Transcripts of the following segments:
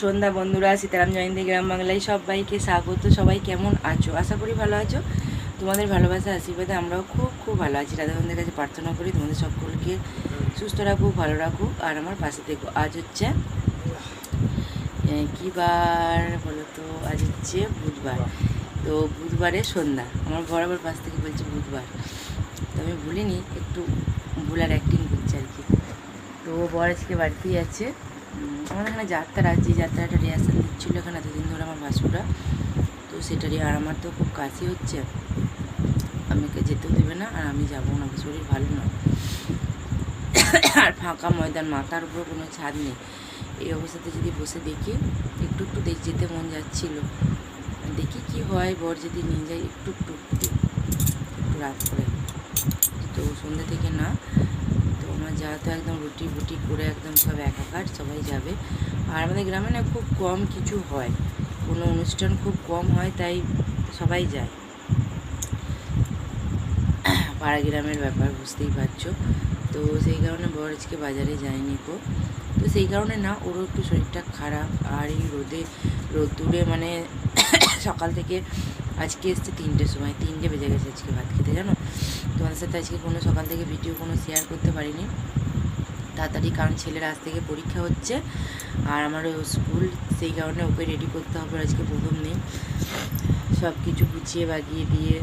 সন্ধ্যা বন্ধুরা, সীতারাম জয়ন্তী গ্রাম বাংলায় সবাইকে স্বাগত। সবাই কেমন আছো? আশা করি ভালো আছো। তোমাদের ভালোবাসা আশীর্বাদে আমরাও খুব খুব ভালো আছি। রাধাবন্ধের কাছে প্রার্থনা করি তোমাদের সকলকে সুস্থ রাখুক, ভালো রাখুক, আর আমার পাশে থেকো। আজ হচ্ছে কী বার বলো তো? আজ হচ্ছে বুধবার। তো বুধবারের সন্ধ্যা। আমার বরাবর পাশ থেকে বলছে বুধবার, তো আমি ভুলিনি, একটু ভুলার অ্যাক্টিং করছি আর কি। তো বর আজকে বাড়িতেই আছে। আমার এখানে যাত্রা আছে, যাত্রাটা রিহার্সাল দিচ্ছিলো এখানে এতদিন ধরে আমার ভাসুরা। তো সেটারই, আর আমার তো খুব কাশি হচ্ছে, আমাকে যেতেও দেবে না, আর আমি যাবো না, শরীর ভালো না। আর ফাঁকা ময়দান, মাথার উপর কোনো ছাদ নেই। এই অবস্থাতে যদি বসে দেখি, একটু একটু যেতে মন যাচ্ছিলো, দেখি কি হয়। বর যদি নিয়ে যায় একটু একটু রাত করে, তো সন্ধ্যে থেকে না। তো আমার যা তো একদম রুটি বুটি করে একদম সব একাকার, সবাই যাবে। আর আমাদের গ্রামে না খুব কম কিছু হয়, কোনো অনুষ্ঠান খুব কম হয়, তাই সবাই যায়। পাড়া গ্রামের ব্যাপার বুঝতেই পারছো। তো সেই কারণে বর আজকে বাজারে যায়নি গো। তো সেই কারণে না, ওরও একটু শরীরটা খারাপ। আর এই রোদ্দুরে মানে সকাল থেকে আজকে এসছে 3টের সময়, 3টে বেজে গেছে আজকে ভাত খেতে, জানো। তোমাদের সাথে আজকে কোনো সকাল থেকে ভিডিও কোনো শেয়ার করতে পারিনি তাড়াতাড়ি, কারণ ছেলের আজ থেকে পরীক্ষা হচ্ছে আর আমারও স্কুল, সেই কারণে ওকে রেডি করতে হবে। আজকে প্রথম দিন, সব কিছু গুছিয়ে বাগিয়ে দিয়ে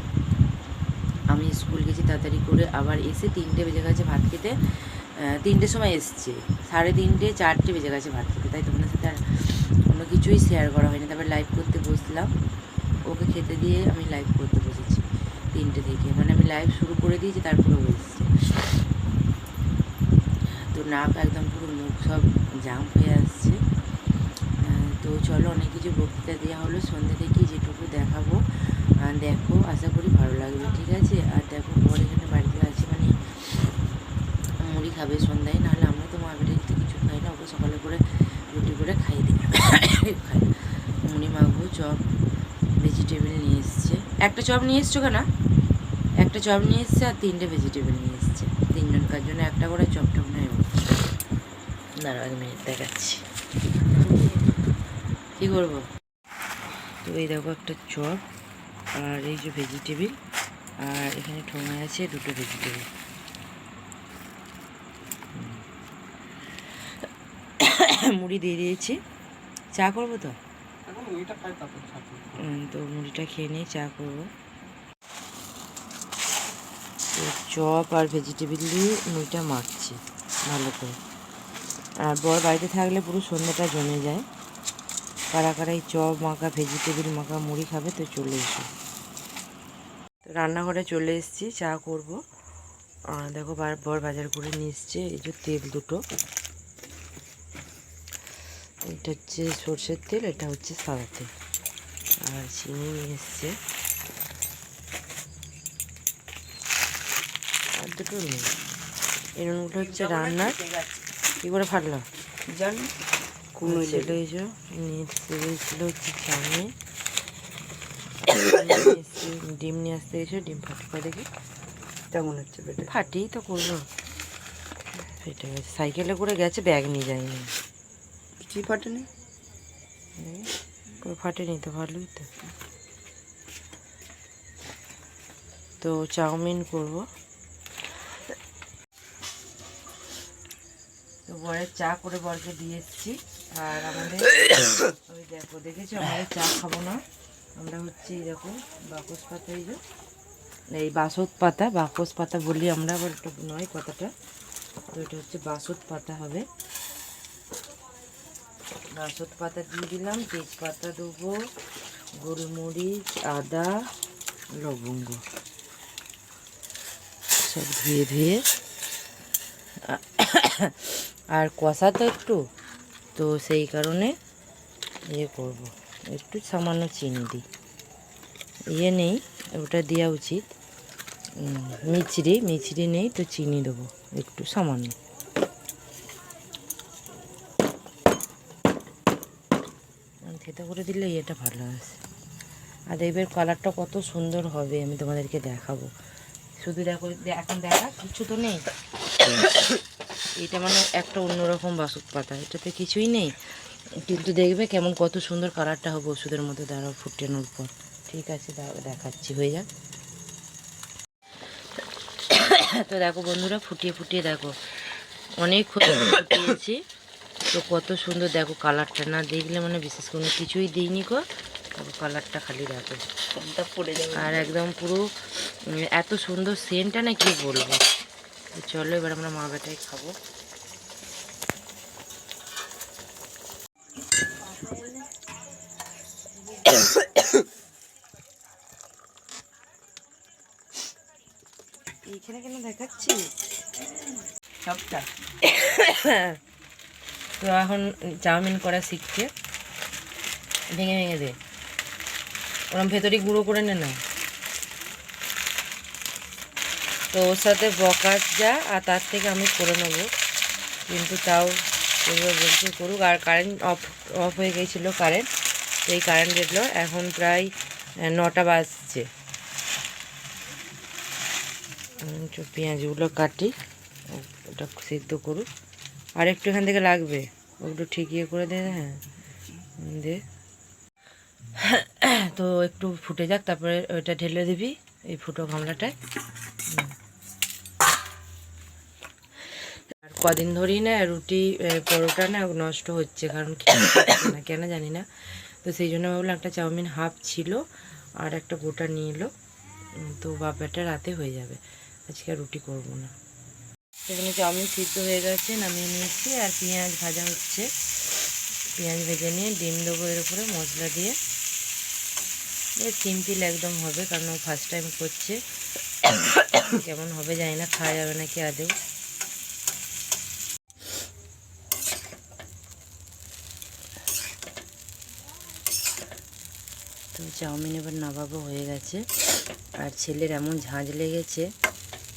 আমি স্কুল গেছি তাড়াতাড়ি করে। আবার এসে 3টে বেজে গেছে ভাত খেতে। 3টের সময় এসছে, 3:30 4টে বেজে গেছে ভাত খেতে, তাই তোমাদের সাথে আর কোনো কিছুই শেয়ার করা হয়নি। তারপর লাইভ করতে বসলাম, ওকে খেতে দিয়ে আমি লাইভ করতে বসেছি 3টে থেকে, মানে আমি লাইভ শুরু করে দিয়েছি, তারপরে ও এসছে। তো নাক একদম পুরো মুখ সব জাম হয়ে আসছে। তো চলো, অনেক কিছু বক্তৃতা দেওয়া হলো সন্ধ্যে থেকে, যেটুকু দেখাবো দেখো, আশা করি ভালো লাগবে, ঠিক আছে। আর দেখো, বর এখানে বাড়িতে আছে, মানে মুড়ি খাবে সন্ধ্যায়, নাহলে আমরা তো মা বাড়িতে কিছু খাই না, ওকে সকালে করে রুটি করে খাই দিই। খাই মুড়ি মাখবো, চপ ভেজিটেবল নিয়ে এসছে। একটা চপ নিয়ে এসছো কেন? একটা চপ নিয়ে এসছে আর 3টে ভেজিটেবল নিয়ে এসছে, 3জনকার জন্য একটা করে চপ টপ নেব। দাঁড়াও 1 মিনিট দেখাচ্ছি কী করবো। তো এই দেখো একটা চপ, আর এই যে ভেজিটেবিল, আর এখানে ঠোঙায় আছে 2টো ভেজিটেবিল। মুড়ি দিয়ে দিয়েছি, চা করবো তো। তো মুড়িটা খেয়ে নিয়ে চা করবো। তো চপ আর ভেজিটেবিল দিয়ে মুড়িটা মাখছি ভালো করে। আর বর বাড়িতে থাকলে পুরো সন্ধ্যাটা জমে যায়। কারা কারা এই চপ মাখা ভেজিটেবিল মাখা মুড়ি খাবে, তো চলে এসো। তো রান্নাঘরে চলে এসেছি, চা করব। দেখো বর বাজার করে নিয়ে এসছে, এই যে তেল 2টো, এটা হচ্ছে সর্ষের তেল, এটা হচ্ছে সাদা তেল, আর চিনি নিয়ে এসছে, আর 2টো নুন। এই নুনগুলো হচ্ছে রান্নার। কী করে ফাটলো জানি, কোনো ছেলে এসো নিয়ে ছিল হচ্ছে চাউমিন, ডিম নিয়ে আসতে এসো, ডিম ফাটি করে দেখি কেমন হচ্ছে। ফাটিই তো করলো, ফেটে গেছে। সাইকেলে করে গেছে, ব্যাগ নিয়ে যায়নি। কি ফাটেনি? ফাটেনি তো, ভালোই তো। তো চাউমিন করব। তো বরের চা করে বরকে দিয়ে এসেছি। আর আমাদের ওই দেখো, দেখেছো, আমাদের চা খাবো না আমরা, হচ্ছে এই দেখো বাকস পাতা, এই যে এই বাসত পাতা, বাকস পাতা বলি আমরা, আবার এটা নয় কথাটা। তো এটা হচ্ছে বাসত পাতা হবে। বাসত পাতা দিয়ে দিলাম, তেজপাতা দেবো, গোলমরিচ, আদা, লবঙ্গ, সব ধুয়ে ধুয়ে। আর কষা তো একটু, তো সেই কারণে ইয়ে করব, একটু সামান্য চিনি দিই। ইয়ে নেই, ওটা দেওয়া উচিত, মিছরি নেই, তো চিনি দেবো একটু সামান্য। খেতে করে দিলে এটা ভালো আছে। আর দেখবে কালারটা কত সুন্দর হবে, আমি তোমাদেরকে দেখাবো। শুধু দেখো, এখন দেখা কিছু তো নেই। এটা মানে একটা অন্যরকম বাসক পাতা, এটাতে কিছুই নেই, কিন্তু দেখবে কেমন কত সুন্দর কালারটা হবে ওষুধের মধ্যে দাঁড়াও ফুটানোর পর। ঠিক আছে, দেখাচ্ছি, হয়ে যাক। তো দেখো বন্ধুরা, ফুটিয়ে ফুটিয়ে দেখো অনেক ফুটিয়েছি। তো কত সুন্দর দেখো কালারটা, না দেখলে মানে বিশেষ কোনো কিছুই দিইনি গো। দেখো কালারটা খালি দেখো, পড়ে যাবে। আর একদম পুরো এত সুন্দর সেন্টটা না কি বলবো। চলো এবার আমরা মা বেটাই খাবো। এইখানে কেন দেখাচ্ছি সবটা। তো এখন চাউমিন করা শিখছে। ভেঙে ভেঙে দে, ওরম ভেতরে গুঁড়ো করে নে না। তো ওর সাথে বকাস যা, আর তার থেকে আমি করে নেবো, কিন্তু তাও বলছে করুক। আর কারেন্ট অফ হয়ে গিয়েছিলো কারেন্ট, তো এই কারেন্ট এলো। এখন প্রায় 9টা বাজছে। পেঁয়াজগুলো কাটি, ওটা সিদ্ধ করুক। আর একটু এখান থেকে লাগবে, ওগুলো ঠিক ইয়ে করে দে। হ্যাঁ দে। তো একটু ফুটে যাক, তারপরে ওইটা ঢেলে দিবি এই ফুটো গামলাটায়। আর কদিন ধরেই না রুটি পরোটা না নষ্ট হচ্ছে, কারণ খেতে না কেন জানি না। তো সেই জন্য ভাবলাম একটা চাউমিন হাফ ছিল আর একটা গোটা নিয়ে এলো, তো বাবাটা রাতে হয়ে যাবে, আজকে আর রুটি করবো না। সেখানে চাউমিন সিদ্ধ হয়ে গেছে, নামিয়ে নিয়েছি। আর পেঁয়াজ ভাজা হচ্ছে, পেঁয়াজ ভেজে নিয়ে ডিম দেবো এর উপরে মশলা দিয়ে। সিম্পল একদম হবে, কারণ ও ফার্স্ট টাইম করছে। কেমন হবে জানি না, খাওয়া যাবে নাকি আদেও। তো চাউমিন এবার নামাবো, হয়ে গেছে। আর ছেলের এমন ঝাঁঝ লেগেছে,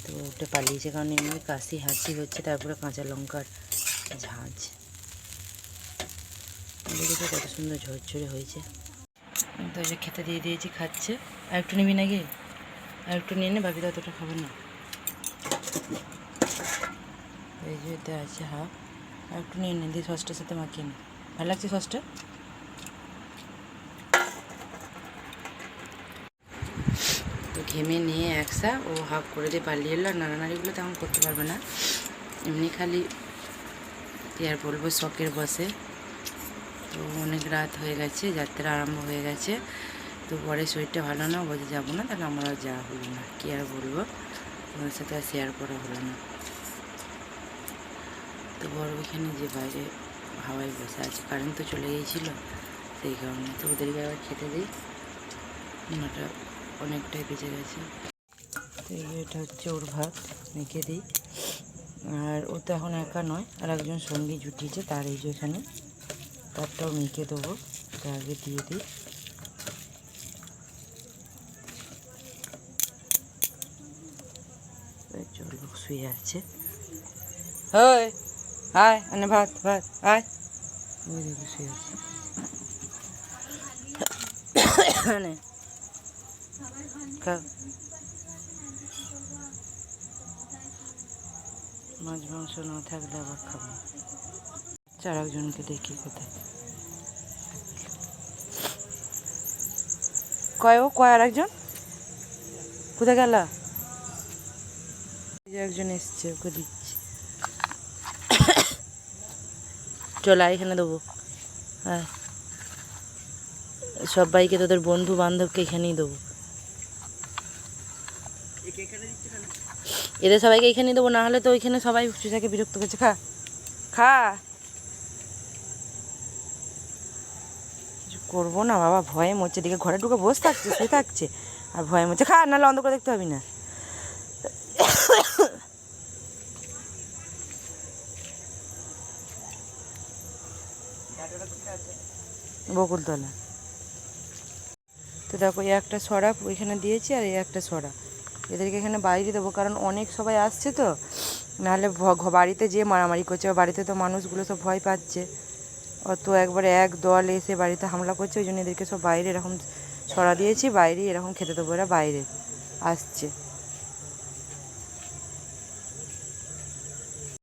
তো ওটা পালিয়েছে, কারণ এমনি কাশি হাঁচি হচ্ছে, তারপরে কাঁচা লঙ্কার ঝাঁঝ। দেখেছো কত সুন্দর ঝরঝরে হয়েছে। তো এটা খেতে দিয়ে দিয়েছি, খাচ্ছে। আর একটু নিবি নাকি? আর একটু নিয়ে নে, বাকি ততটা খাবে না। এই যে এতে আছে হাফ, আর একটু নিয়ে নে, দিয়ে সসটার সাথে মাখিয়ে নে। ভালো লাগছে সসটা? তো ঘেমে নিয়ে একসা ও হাফ করে দিয়ে পালিয়ে এলো। আর নাড়ানাড়িগুলো তেমন করতে পারবে না, এমনি খালি কি আর বলবো, শখের বসে। তো অনেক রাত হয়ে গেছে, যাত্রা আরম্ভ হয়ে গেছে। তো পরে শরীরটা ভালো না, বলতে যাবো না, তাহলে আমারও যাওয়া হলো না। কী আর বলবো, তোমার সাথে আর শেয়ার করা হলো না। তো বড় এখানে যে বাইরে হাওয়ায় বসে আছে, কারেন্ট তো চলে গিয়েছিলো, সেই কারণে। তো ওদেরকে আবার খেতে দিই, ওনাটা অনেকটাই বেঁচে গেছে। তো এটা হচ্ছে ওর ভাত, মেখে দিই। আর ও তো এখন একা নয়, আর একজন সঙ্গী জুটিয়েছে, তার এই যে এখানে, তারটাও মেখে দেবো, তা আগে দিয়ে দিই। চলো, শুয়ে আছে। হয় আয়, মানে ভাত ভাত আয়, ওই দেখো শুয়ে আছে। মানে মাছ মাংস না থাকলে আবার খাবো। চার একজনকে দেখি কোথায় কয় আর একজন কোথায় গেল? একজন এসছে, ওকে দিচ্ছি। চল এখানে দেবো। হ্যাঁ, সবাইকে, তোদের বন্ধু বান্ধবকে এখানেই দেবো। এদের সবাইকে এখানেই দেবো, না হলে তো ওইখানে সবাই চুষাকে বিরক্ত করছে। খা খা, কিছু করবো না বাবা, ভয়ে মরছে। দিকে ঘরে ঢুকে বসে থাকছে, শুয়ে থাকছে, আর ভয়ে মরছে। খা, নাহলে অন্ধ করে দেখতে পাবি না। বকুলতলা। তো দেখো, এই একটা সরা ওইখানে দিয়েছি, আর এই একটা সরা এদেরকে এখানে বাইরে দেবো, কারণ অনেক সবাই আসছে তো, নাহলে বাড়িতে যে মারামারি করছে। বাড়িতে তো মানুষগুলো সব ভয় পাচ্ছে, অত একবারে এক দল এসে বাড়িতে হামলা করছে। ওই জন্য এদেরকে সব বাইরে এরকম সরা দিয়েছি, বাইরে এরকম খেতে দেবো, এরা বাইরে আসছে।